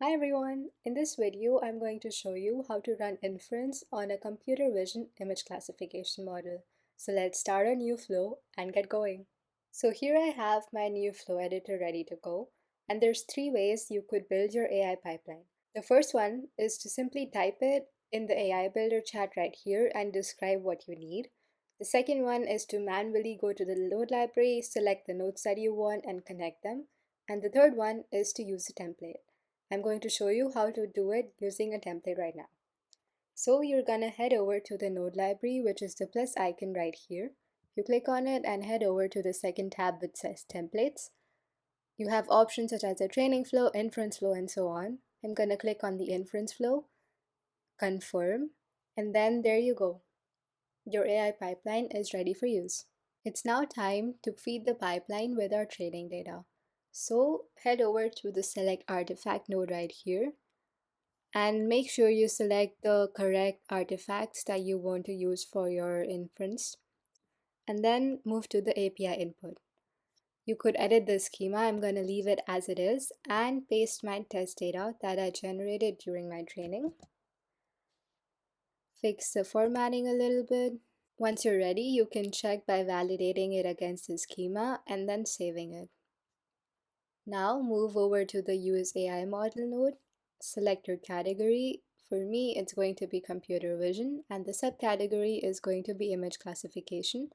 Hi everyone! In this video, I'm going to show you how to run inference on a computer vision image classification model. So let's start a new flow and get going. So here I have my new flow editor ready to go, and there's three ways you could build your AI pipeline. The first one is to simply type it in the AI builder chat right here and describe what you need. The second one is to manually go to the node library, select the nodes that you want and connect them. And the third one is to use a template. I'm going to show you how to do it using a template right now. So you're gonna head over to the node library, which is the plus icon right here. You click on it and head over to the second tab which says templates. You have options such as a training flow, inference flow, and so on. I'm gonna click on the inference flow, confirm, and then there you go. Your AI pipeline is ready for use. It's now time to feed the pipeline with our training data. So head over to the select artifact node right here and make sure you select the correct artifacts that you want to use for your inference, and then move to the API input. You could edit the schema. I'm going to leave it as it is and paste my test data that I generated during my training. Fix the formatting a little bit. Once you're ready, you can check by validating it against the schema and then saving it. Now move over to the Use AI model node, select your category. For me, it's going to be computer vision, and the subcategory is going to be image classification.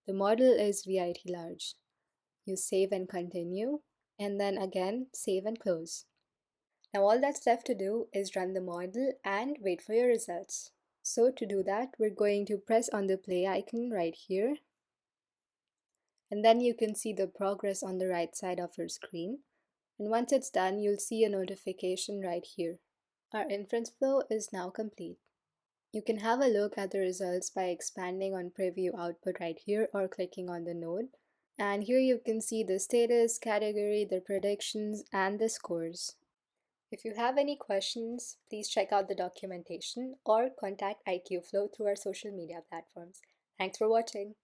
The model is ViT Large. You save and continue, and then again, save and close. Now all that's left to do is run the model and wait for your results. So to do that, we're going to press on the play icon right here, and then you can see the progress on the right side of your screen. And once it's done, you'll see a notification right here. Our inference flow is now complete. You can have a look at the results by expanding on preview output right here or clicking on the node. And here you can see the status, category, the predictions, and the scores. If you have any questions, please check out the documentation or contact aicuflow through our social media platforms. Thanks for watching.